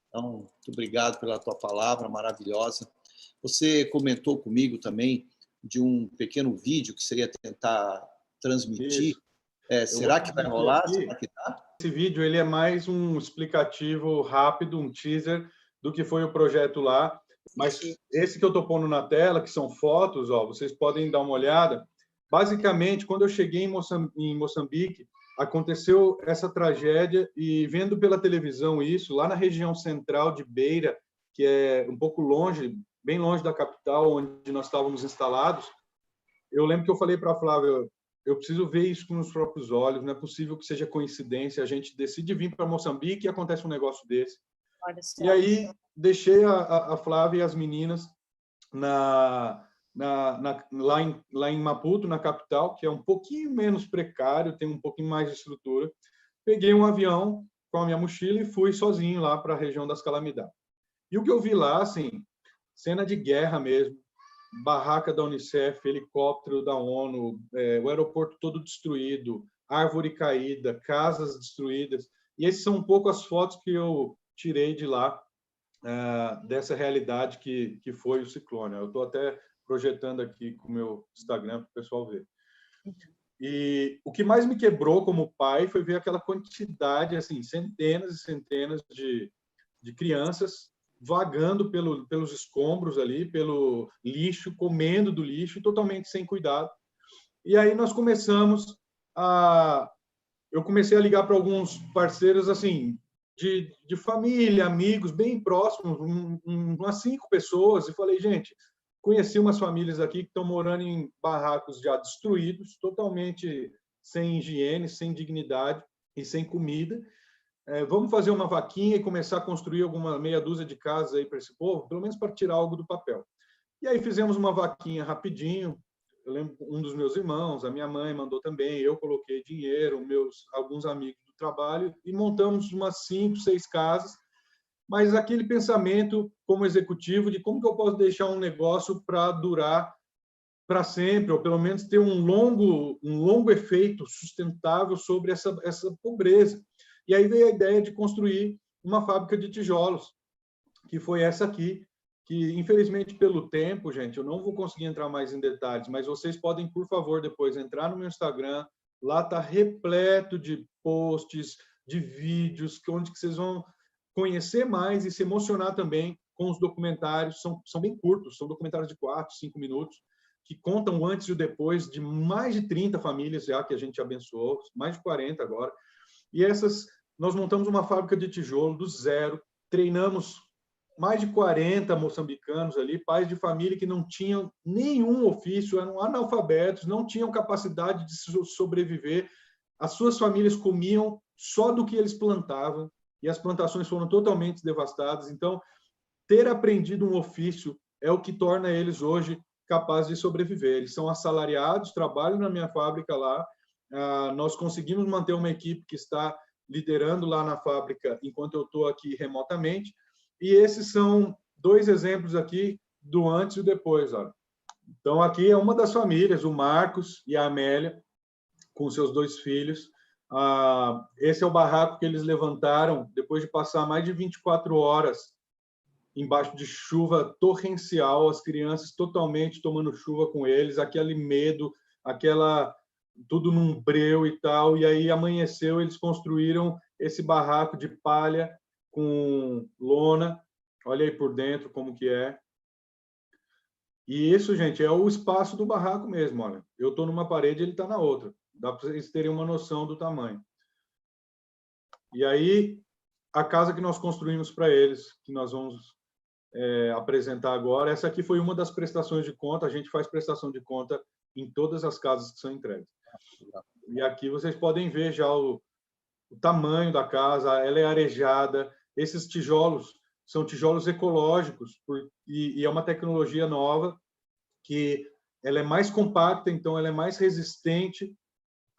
Então, muito obrigado pela tua palavra maravilhosa. Você comentou comigo também de um pequeno vídeo que seria tentar transmitir. Será que vai rolar? Será que dá? Esse vídeo ele é mais um explicativo rápido, um teaser do que foi o projeto lá. Mas esse que eu estou pondo na tela, que são fotos, vocês podem dar uma olhada. Basicamente, quando eu cheguei em Moçambique, aconteceu essa tragédia, e vendo pela televisão isso, lá na região central de Beira, que é um pouco longe, bem longe da capital, onde nós estávamos instalados, eu lembro que eu falei para a Flávia: eu preciso ver isso com os próprios olhos, não é possível que seja coincidência, a gente decide vir para Moçambique e acontece um negócio desse. E aí deixei a Flávia e as meninas lá em Maputo, na capital, que é um pouquinho menos precário, tem um pouquinho mais de estrutura. Peguei um avião com a minha mochila e fui sozinho lá para a região das Calamidades. E o que eu vi lá, assim, cena de guerra mesmo, barraca da Unicef, helicóptero da ONU, o aeroporto todo destruído, árvore caída, casas destruídas. E essas são um pouco as fotos que eu tirei de lá, dessa realidade que foi o ciclone. Eu estou até projetando aqui com o meu Instagram para o pessoal ver. E o que mais me quebrou como pai foi ver aquela quantidade, assim, centenas e centenas de crianças vagando pelos escombros ali, pelo lixo, comendo do lixo, totalmente sem cuidado. E aí nós começamos eu comecei a ligar para alguns parceiros, assim, de família, amigos, bem próximos, umas 5 pessoas, e falei, gente, conheci umas famílias aqui que estão morando em barracos já destruídos, totalmente sem higiene, sem dignidade e sem comida. Vamos fazer uma vaquinha e começar a construir alguma meia dúzia de casas aí para esse povo, pelo menos para tirar algo do papel. E aí fizemos uma vaquinha rapidinho. Eu lembro um dos meus irmãos, a minha mãe mandou também, eu coloquei dinheiro, alguns amigos do trabalho, e montamos umas 5, 6 casas, mas aquele pensamento como executivo de como que eu posso deixar um negócio para durar para sempre, ou pelo menos ter um longo efeito sustentável sobre essa pobreza. E aí veio a ideia de construir uma fábrica de tijolos, que foi essa aqui, que, infelizmente, pelo tempo, gente, eu não vou conseguir entrar mais em detalhes, mas vocês podem, por favor, depois entrar no meu Instagram, lá está repleto de posts, de vídeos, onde que vocês vão conhecer mais e se emocionar também com os documentários. São bem curtos, são documentários de 4, 5 minutos, que contam o antes e o depois de mais de 30 famílias já que a gente abençoou, mais de 40 agora. E nós montamos uma fábrica de tijolo do zero, treinamos mais de 40 moçambicanos ali, pais de família que não tinham nenhum ofício, eram analfabetos, não tinham capacidade de sobreviver. As suas famílias comiam só do que eles plantavam, e as plantações foram totalmente devastadas. Então, ter aprendido um ofício é o que torna eles hoje capazes de sobreviver. Eles são assalariados, trabalham na minha fábrica lá. Nós conseguimos manter uma equipe que está liderando lá na fábrica enquanto eu estou aqui remotamente. E esses são 2 exemplos aqui do antes e o depois. Olha. Então, aqui é uma das famílias, o Marcos e a Amélia, com seus 2 filhos. Esse é o barraco que eles levantaram depois de passar mais de 24 horas embaixo de chuva torrencial, as crianças totalmente tomando chuva com eles, aquele medo, tudo num breu e tal. E aí amanheceu, eles construíram esse barraco de palha com lona. Olha aí por dentro como que é. E isso, gente, é o espaço do barraco mesmo. Olha, eu estou numa parede, ele está na outra. Dá para vocês terem uma noção do tamanho. E aí, a casa que nós construímos para eles, que nós vamos apresentar agora, essa aqui foi uma das prestações de conta. A gente faz prestação de conta em todas as casas que são entregues. E aqui vocês podem ver já o tamanho da casa, ela é arejada. Esses tijolos são tijolos ecológicos e é uma tecnologia nova que ela é mais compacta, então ela é mais resistente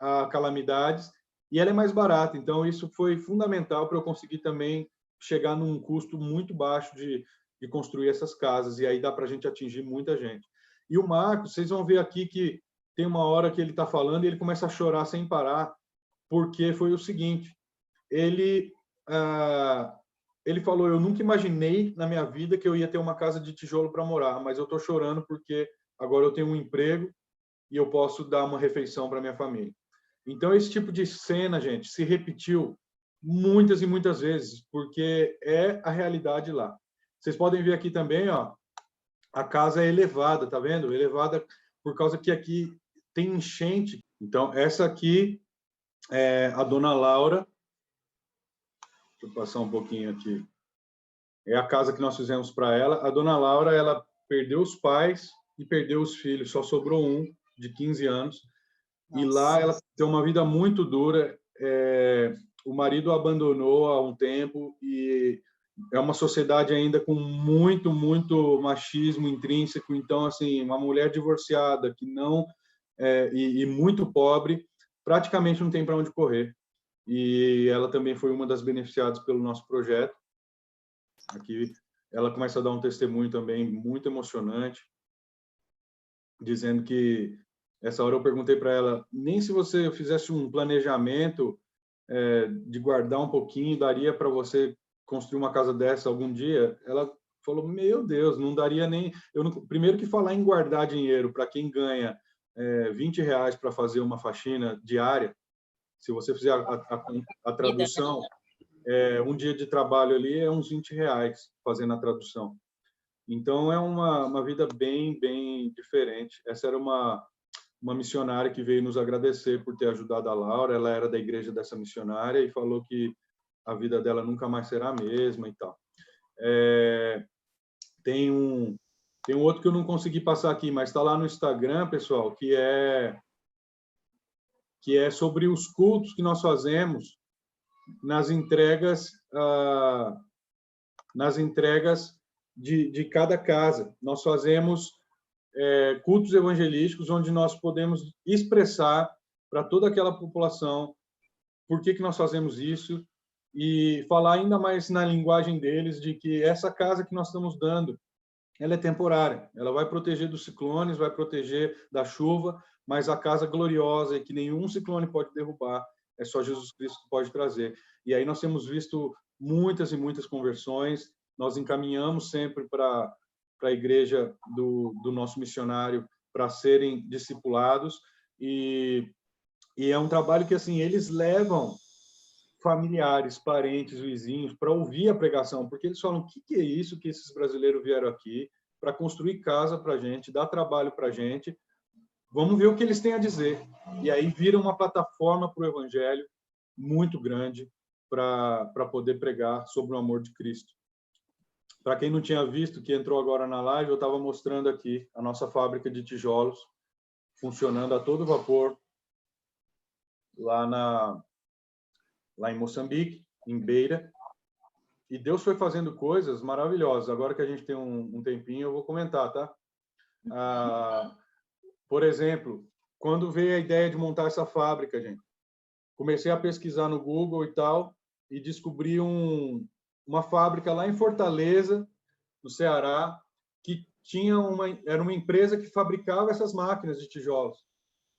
a calamidades e ela é mais barata. Então isso foi fundamental para eu conseguir também chegar num custo muito baixo de construir essas casas, e aí dá para a gente atingir muita gente. E o Marcos, vocês vão ver aqui que tem uma hora que ele está falando e ele começa a chorar sem parar, porque foi o seguinte, ele falou, eu nunca imaginei na minha vida que eu ia ter uma casa de tijolo para morar, mas eu estou chorando porque agora eu tenho um emprego e eu posso dar uma refeição para minha família. Então, esse tipo de cena, gente, se repetiu muitas e muitas vezes, porque é a realidade lá. Vocês podem ver aqui também, ó, a casa é elevada, tá vendo? Elevada por causa que aqui tem enchente. Então, essa aqui é a dona Laura. Deixa eu passar um pouquinho aqui. É a casa que nós fizemos para ela. A dona Laura, ela perdeu os pais e perdeu os filhos. Só sobrou um, de 15 anos. Nossa. E lá ela tem uma vida muito dura. O marido abandonou há um tempo e é uma sociedade ainda com muito, muito machismo intrínseco. Então, assim, uma mulher divorciada que não e muito pobre, praticamente não tem para onde correr. E ela também foi uma das beneficiadas pelo nosso projeto. Aqui ela começa a dar um testemunho também muito emocionante, dizendo que essa hora eu perguntei para ela, nem se você fizesse um planejamento de guardar um pouquinho, daria para você construir uma casa dessa algum dia? Ela falou, meu Deus, não daria nem... Primeiro que falar em guardar dinheiro para quem ganha R$20 para fazer uma faxina diária, se você fizer a tradução, um dia de trabalho ali é uns R$20 fazendo a tradução. Então, é uma vida bem, bem diferente. Essa era uma uma missionária que veio nos agradecer por ter ajudado a Laura. Ela era da igreja dessa missionária e falou que a vida dela nunca mais será a mesma e tal. Tem um outro que eu não consegui passar aqui, mas está lá no Instagram, pessoal, que é sobre os cultos que nós fazemos nas entregas de cada casa. Nós fazemos cultos evangelísticos onde nós podemos expressar para toda aquela população por que nós fazemos isso e falar ainda mais na linguagem deles de que essa casa que nós estamos dando, ela é temporária, ela vai proteger dos ciclones, vai proteger da chuva, mas a casa gloriosa e que nenhum ciclone pode derrubar, é só Jesus Cristo que pode trazer. E aí nós temos visto muitas e muitas conversões, nós encaminhamos sempre para a igreja do nosso missionário para serem discipulados, e é um trabalho que assim eles levam familiares, parentes, vizinhos para ouvir a pregação, porque eles falam: o que é isso que esses brasileiros vieram aqui para construir casa para a gente, dar trabalho para a gente, vamos ver o que eles têm a dizer. E aí vira uma plataforma para o evangelho muito grande para poder pregar sobre o amor de Cristo. Para quem não tinha visto, que entrou agora na live, eu estava mostrando aqui a nossa fábrica de tijolos, funcionando a todo vapor, lá em Moçambique, em Beira. E Deus foi fazendo coisas maravilhosas. Agora que a gente tem um tempinho, eu vou comentar, tá? Por exemplo, quando veio a ideia de montar essa fábrica, gente, comecei a pesquisar no Google e tal, e descobri uma fábrica lá em Fortaleza, no Ceará, que era uma empresa que fabricava essas máquinas de tijolos.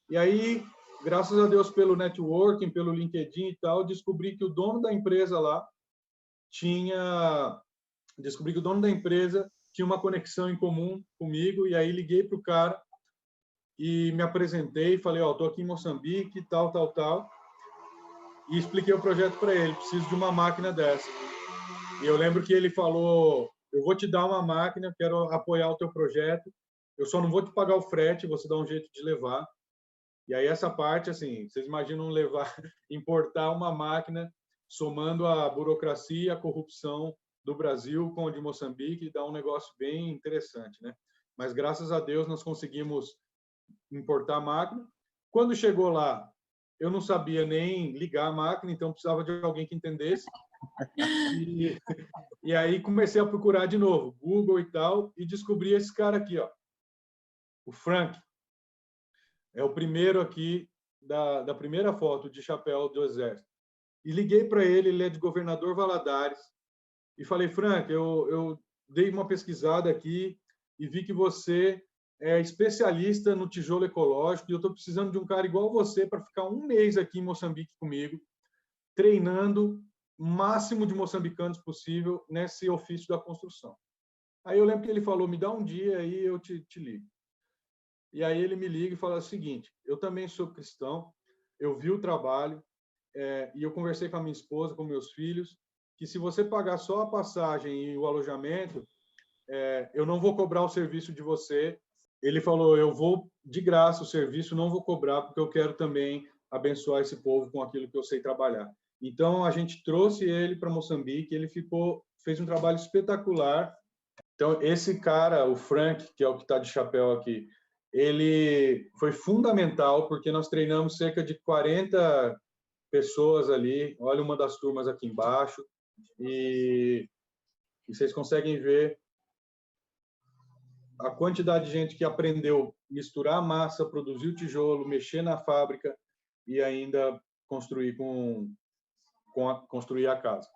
E aí, graças a Deus, pelo networking, pelo LinkedIn e tal, descobri que o dono da empresa lá tinha uma conexão em comum comigo, e aí liguei para o cara e me apresentei, falei: ó, estou aqui em Moçambique, tal, e expliquei o projeto para ele: preciso de uma máquina dessa. E eu lembro que ele falou: eu vou te dar uma máquina, quero apoiar o teu projeto, eu só não vou te pagar o frete, você dá um jeito de levar. E aí essa parte, assim, vocês imaginam importar uma máquina, somando a burocracia, a corrupção do Brasil com a de Moçambique, dá um negócio bem interessante, né? Mas graças a Deus nós conseguimos importar a máquina. Quando chegou lá, eu não sabia nem ligar a máquina, então precisava de alguém que entendesse. E aí comecei a procurar de novo, Google e tal, e descobri esse cara aqui, ó, o Frank. É o primeiro aqui da primeira foto de chapéu do Exército. E liguei para ele, ele é de Governador Valadares, e falei: Frank, eu dei uma pesquisada aqui e vi que você é especialista no tijolo ecológico e eu estou precisando de um cara igual você para ficar um mês aqui em Moçambique comigo, treinando o máximo de moçambicanos possível nesse ofício da construção. Aí eu lembro que ele falou: me dá um dia aí eu te ligo. E aí ele me liga e fala o seguinte: eu também sou cristão, eu vi o trabalho e eu conversei com a minha esposa, com meus filhos, que se você pagar só a passagem e o alojamento, eu não vou cobrar o serviço de você. Ele falou: eu vou de graça o serviço, não vou cobrar, porque eu quero também abençoar esse povo com aquilo que eu sei trabalhar. Então a gente trouxe ele para Moçambique, ele fez um trabalho espetacular. Então esse cara, o Frank, que é o que está de chapéu aqui, ele foi fundamental, porque nós treinamos cerca de 40 pessoas ali. Olha uma das turmas aqui embaixo, e vocês conseguem ver a quantidade de gente que aprendeu a misturar massa, produzir o tijolo, mexer na fábrica e ainda construir construir a casa.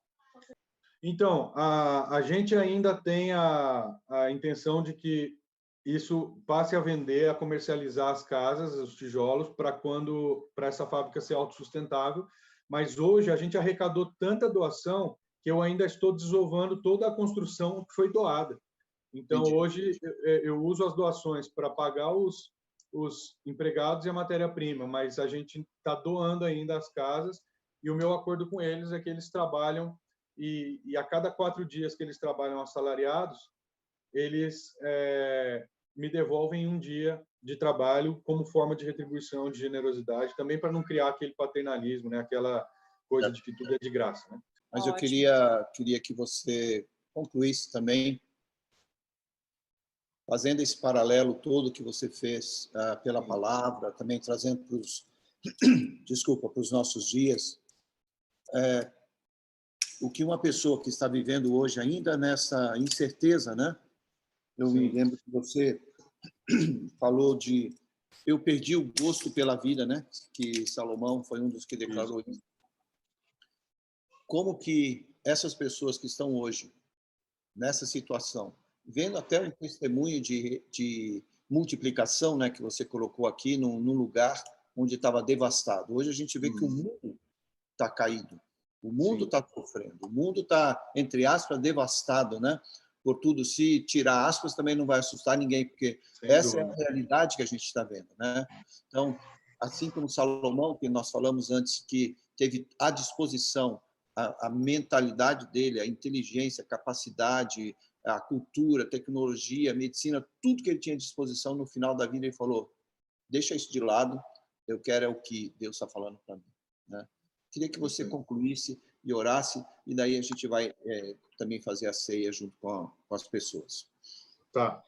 Então, a gente ainda tem a intenção de que isso passe a vender, a comercializar as casas, os tijolos, para essa fábrica ser autossustentável. Mas hoje a gente arrecadou tanta doação que eu ainda estou desovando toda a construção que foi doada. Então, hoje eu uso as doações para pagar os empregados e a matéria-prima, mas a gente está doando ainda as casas, e o meu acordo com eles é que eles trabalham, e a cada 4 dias que eles trabalham assalariados, eles me devolvem um dia de trabalho como forma de retribuição, de generosidade, também para não criar aquele paternalismo, né? Aquela coisa de que tudo é de graça, né? Mas Ótimo. eu queria que você concluísse também, fazendo esse paralelo todo que você fez pela palavra, também trazendo para os para os nossos dias, o que uma pessoa que está vivendo hoje ainda nessa incerteza, né? Eu me lembro que você falou de eu perdi o gosto pela vida, né? Que Salomão foi um dos que declarou isso. Como que essas pessoas que estão hoje nessa situação, vendo até um testemunho de multiplicação, né, que você colocou aqui num lugar onde estava devastado. Hoje a gente vê que o mundo está caído, o mundo está sofrendo, o mundo está, entre aspas, devastado, né? Por tudo. Se tirar aspas, também não vai assustar ninguém, porque essa é a realidade que a gente está vendo, né? Então, assim como Salomão, que nós falamos antes, que teve à disposição a mentalidade dele, a inteligência, a capacidade, a cultura, a tecnologia, a medicina, tudo que ele tinha à disposição, no final da vida ele falou, deixa isso de lado, eu quero é o que Deus está falando para mim, né? Queria que você concluísse e orasse, e daí a gente vai também fazer a ceia junto com as pessoas. Tá.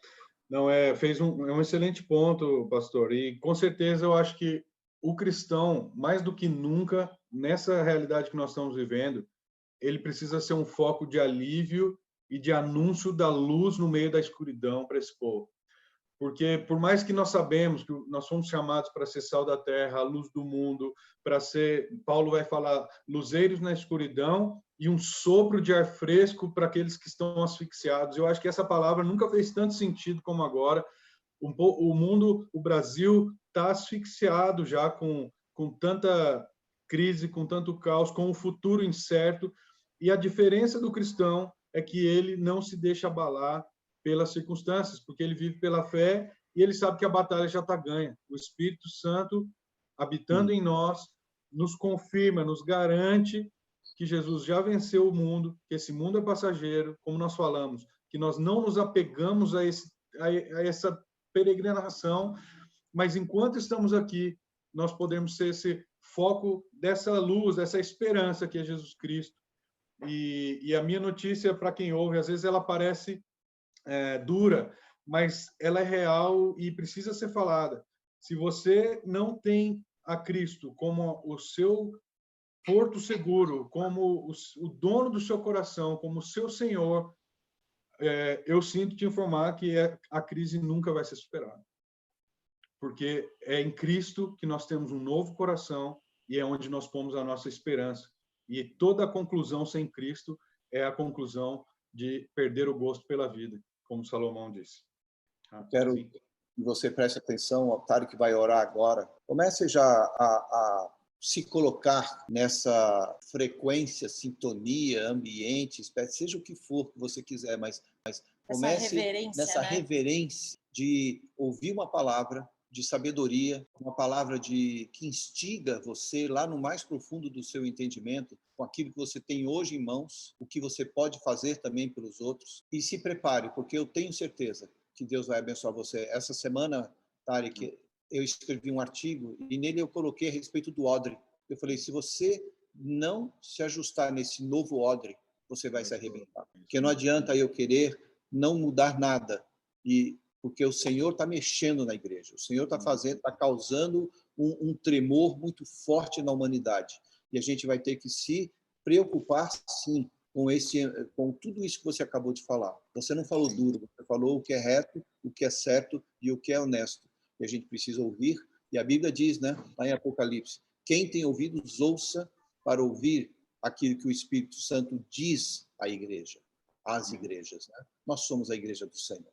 Não, fez um excelente ponto, pastor, e com certeza eu acho que o cristão, mais do que nunca, nessa realidade que nós estamos vivendo, ele precisa ser um foco de alívio e de anúncio da luz no meio da escuridão para esse povo. Porque, por mais que nós sabemos que nós somos chamados para ser sal da terra, a luz do mundo, para ser, Paulo vai falar, luzeiros na escuridão e um sopro de ar fresco para aqueles que estão asfixiados. Eu acho que essa palavra nunca fez tanto sentido como agora. O mundo, o Brasil, está asfixiado já com tanta crise, com tanto caos, com o futuro incerto. E a diferença do cristão é que ele não se deixa abalar pelas circunstâncias, porque ele vive pela fé e ele sabe que a batalha já está ganha. O Espírito Santo, habitando em nós, nos confirma, nos garante que Jesus já venceu o mundo, que esse mundo é passageiro, como nós falamos, que nós não nos apegamos a essa peregrinação, mas enquanto estamos aqui, nós podemos ser esse foco dessa luz, dessa esperança que é Jesus Cristo. E a minha notícia, para quem ouve, às vezes ela parece dura, mas ela é real e precisa ser falada. Se você não tem a Cristo como o seu porto seguro, como o dono do seu coração, como o seu Senhor, eu sinto te informar que a crise nunca vai ser superada. Porque é em Cristo que nós temos um novo coração e é onde nós pomos a nossa esperança. E toda a conclusão sem Cristo é a conclusão de perder o gosto pela vida, como Salomão disse. Quero que você preste atenção, o Otário que vai orar agora. Comece já a se colocar nessa frequência, sintonia, ambiente, espécie, seja o que for que você quiser, mas comece nessa reverência de ouvir uma palavra de sabedoria, uma palavra que instiga você lá no mais profundo do seu entendimento, com aquilo que você tem hoje em mãos, o que você pode fazer também pelos outros. E se prepare, porque eu tenho certeza que Deus vai abençoar você. Essa semana, Tarek, eu escrevi um artigo e nele eu coloquei a respeito do odre. Eu falei, se você não se ajustar nesse novo odre, você vai se arrebentar. Porque não adianta eu querer não mudar nada, porque o Senhor está mexendo na igreja. O Senhor está causando um tremor muito forte na humanidade. E a gente vai ter que se preocupar, sim, com tudo isso que você acabou de falar. Você não falou duro, você falou o que é reto, o que é certo e o que é honesto. E a gente precisa ouvir. E a Bíblia diz, né, lá em Apocalipse, quem tem ouvidos, ouça para ouvir aquilo que o Espírito Santo diz à igreja, às igrejas, né? Nós somos a igreja do Senhor.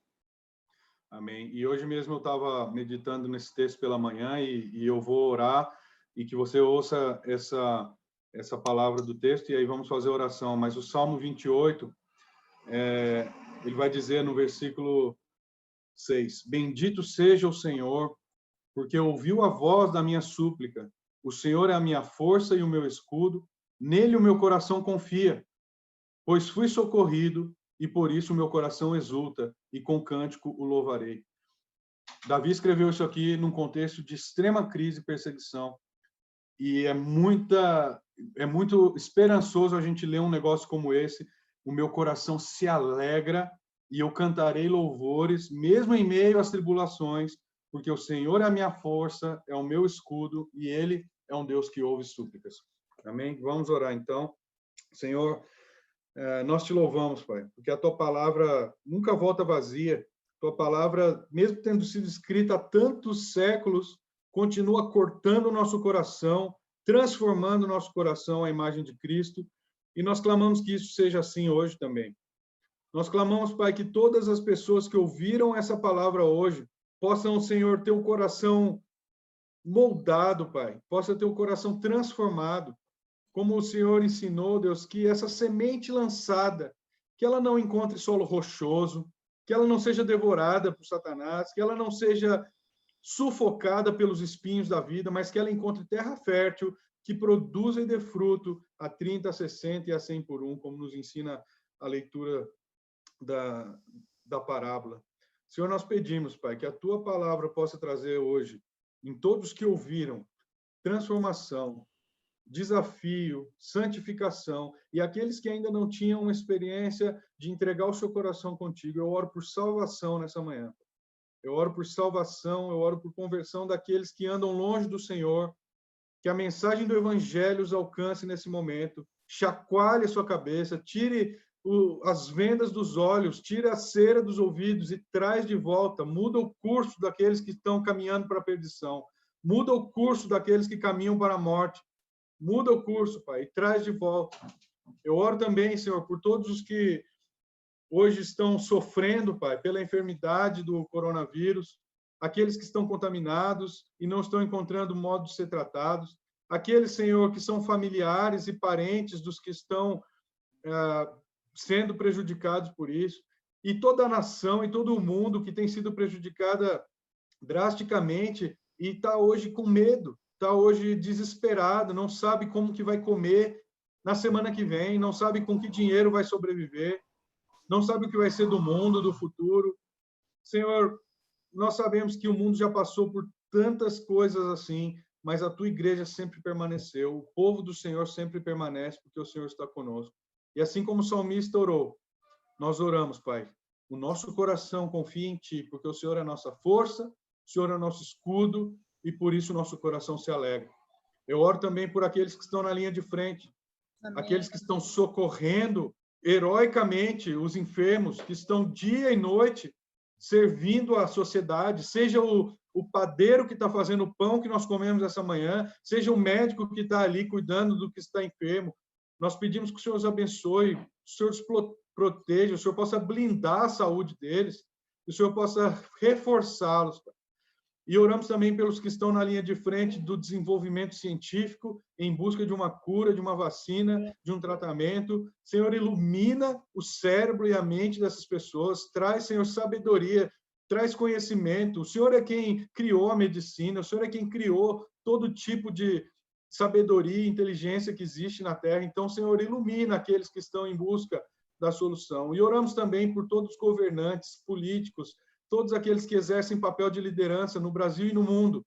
Amém. E hoje mesmo eu estava meditando nesse texto pela manhã e eu vou orar e que você ouça essa palavra do texto e aí vamos fazer a oração. Mas o Salmo 28, ele vai dizer no versículo 6, bendito seja o Senhor, porque ouviu a voz da minha súplica. O Senhor é a minha força e o meu escudo, nele o meu coração confia, pois fui socorrido e por isso o meu coração exulta e com cântico o louvarei. Davi escreveu isso aqui num contexto de extrema crise e perseguição. E é muito esperançoso a gente ler um negócio como esse. O meu coração se alegra e eu cantarei louvores, mesmo em meio às tribulações, porque o Senhor é a minha força, é o meu escudo, e Ele é um Deus que ouve súplicas. Amém? Vamos orar, então. Senhor, nós te louvamos, Pai, porque a Tua palavra nunca volta vazia. Tua palavra, mesmo tendo sido escrita há tantos séculos, continua cortando o nosso coração, transformando o nosso coração à imagem de Cristo, e nós clamamos que isso seja assim hoje também. Nós clamamos, Pai, que todas as pessoas que ouviram essa palavra hoje possam, Senhor, ter o coração moldado, Pai, possa ter o coração transformado, como o Senhor ensinou, Deus, que essa semente lançada, que ela não encontre solo rochoso, que ela não seja devorada por Satanás, que ela não seja sufocada pelos espinhos da vida, mas que ela encontre terra fértil, que produza e dê fruto a 30, a 60 e a 100 por um, como nos ensina a leitura da parábola. Senhor, nós pedimos, Pai, que a Tua palavra possa trazer hoje, em todos que ouviram, transformação, desafio, santificação, e aqueles que ainda não tinham uma experiência de entregar o seu coração contigo. Eu oro por salvação nessa manhã. Eu oro por salvação, eu oro por conversão daqueles que andam longe do Senhor, que a mensagem do Evangelho os alcance nesse momento, chacoalhe a sua cabeça, tire as vendas dos olhos, tire a cera dos ouvidos e traz de volta, muda o curso daqueles que estão caminhando para a perdição, muda o curso daqueles que caminham para a morte, muda o curso, Pai, e traz de volta. Eu oro também, Senhor, por todos os que hoje estão sofrendo, Pai, pela enfermidade do coronavírus, aqueles que estão contaminados e não estão encontrando modo de ser tratados, aqueles, Senhor, que são familiares e parentes dos que estão sendo prejudicados por isso, e toda a nação e todo o mundo que tem sido prejudicada drasticamente e está hoje com medo, está hoje desesperado, não sabe como que vai comer na semana que vem, não sabe com que dinheiro vai sobreviver, não sabe o que vai ser do mundo, do futuro. Senhor, nós sabemos que o mundo já passou por tantas coisas assim, mas a Tua igreja sempre permaneceu, o povo do Senhor sempre permanece, porque o Senhor está conosco. E assim como o salmista orou, nós oramos, Pai. O nosso coração confia em Ti, porque o Senhor é a nossa força, o Senhor é o nosso escudo, e por isso o nosso coração se alegra. Eu oro também por aqueles que estão na linha de frente, amém, aqueles que estão socorrendo heroicamente os enfermos, que estão dia e noite servindo a sociedade, seja o padeiro que está fazendo o pão que nós comemos essa manhã, seja o médico que está ali cuidando do que está enfermo. Nós pedimos que o Senhor os abençoe, o Senhor os proteja, o Senhor possa blindar a saúde deles, que o Senhor possa reforçá-los. E oramos também pelos que estão na linha de frente do desenvolvimento científico, em busca de uma cura, de uma vacina, de um tratamento. Senhor, ilumina o cérebro e a mente dessas pessoas, traz, Senhor, sabedoria, traz conhecimento. O Senhor é quem criou a medicina, o Senhor é quem criou todo tipo de sabedoria e inteligência que existe na Terra. Então, Senhor, ilumina aqueles que estão em busca da solução. E oramos também por todos os governantes, políticos, todos aqueles que exercem papel de liderança no Brasil e no mundo.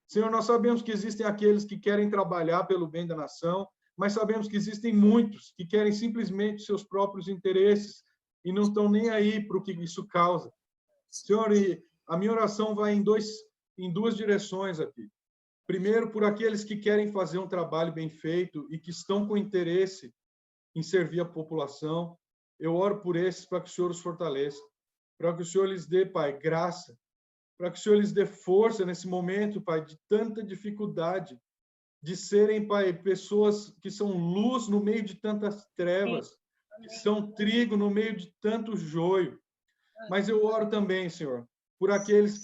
Senhor, nós sabemos que existem aqueles que querem trabalhar pelo bem da nação, mas sabemos que existem muitos que querem simplesmente seus próprios interesses e não estão nem aí para o que isso causa. Senhor, e a minha oração vai em duas direções aqui. Primeiro, por aqueles que querem fazer um trabalho bem feito e que estão com interesse em servir a população. Eu oro por esses para que o Senhor os fortaleça, para que o Senhor lhes dê, Pai, graça, para que o Senhor lhes dê força nesse momento, Pai, de tanta dificuldade, de serem, Pai, pessoas que são luz no meio de tantas trevas, que são trigo no meio de tanto joio. Mas eu oro também, Senhor, por aqueles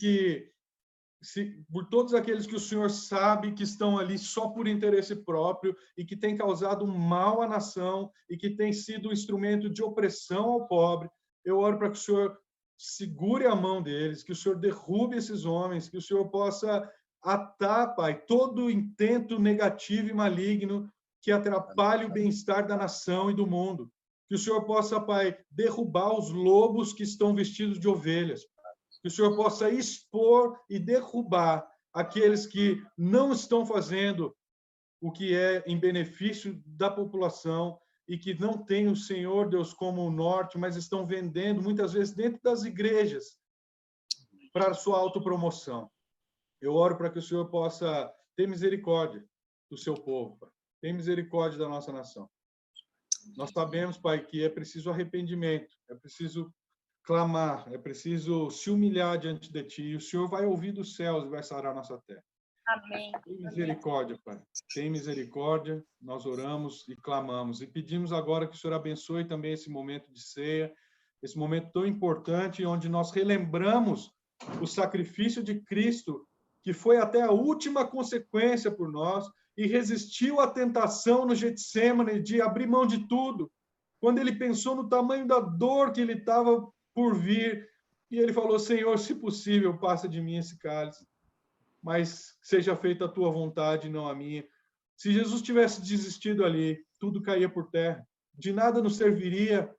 por todos aqueles que o Senhor sabe que estão ali só por interesse próprio e que têm causado mal à nação e que têm sido um instrumento de opressão ao pobre. Eu oro para que o Senhor segure a mão deles, que o Senhor derrube esses homens, que o Senhor possa atar, Pai, todo intento negativo e maligno que atrapalhe o bem-estar da nação e do mundo. Que o Senhor possa, Pai, derrubar os lobos que estão vestidos de ovelhas. que o Senhor possa expor e derrubar aqueles que não estão fazendo o que é em benefício da população e que não tem o Senhor Deus como o norte, mas estão vendendo muitas vezes dentro das igrejas para a sua autopromoção. Eu oro para que o Senhor possa ter misericórdia do seu povo, Pai. Tem misericórdia da nossa nação. Nós sabemos, Pai, que é preciso arrependimento, é preciso clamar, é preciso se humilhar diante de Ti, e o Senhor vai ouvir dos céus e vai sarar a nossa terra. Amém. Tem misericórdia, Pai. Tem misericórdia. Nós oramos e clamamos. E pedimos agora que o Senhor abençoe também esse momento de ceia, esse momento tão importante, onde nós relembramos o sacrifício de Cristo, que foi até a última consequência por nós, e resistiu à tentação no Getsêmani de abrir mão de tudo, quando ele pensou no tamanho da dor que ele estava por vir, e ele falou: Senhor, se possível, passa de mim esse cálice, mas seja feita a tua vontade, não a minha. Se Jesus tivesse desistido ali, tudo caía por terra. De nada nos serviria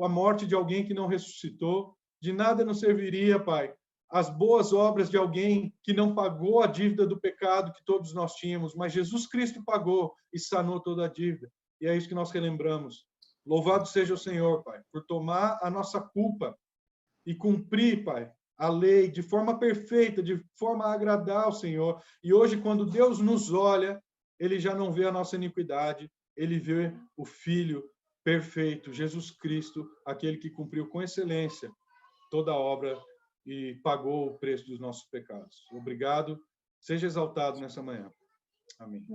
a morte de alguém que não ressuscitou, de nada nos serviria, Pai, as boas obras de alguém que não pagou a dívida do pecado que todos nós tínhamos, mas Jesus Cristo pagou e sanou toda a dívida. E é isso que nós relembramos. Louvado seja o Senhor, Pai, por tomar a nossa culpa e cumprir, Pai, a lei de forma perfeita, de forma a agradar ao Senhor. E hoje, quando Deus nos olha, Ele já não vê a nossa iniquidade, Ele vê o Filho perfeito, Jesus Cristo, aquele que cumpriu com excelência toda a obra e pagou o preço dos nossos pecados. Obrigado. Seja exaltado nessa manhã. Amém.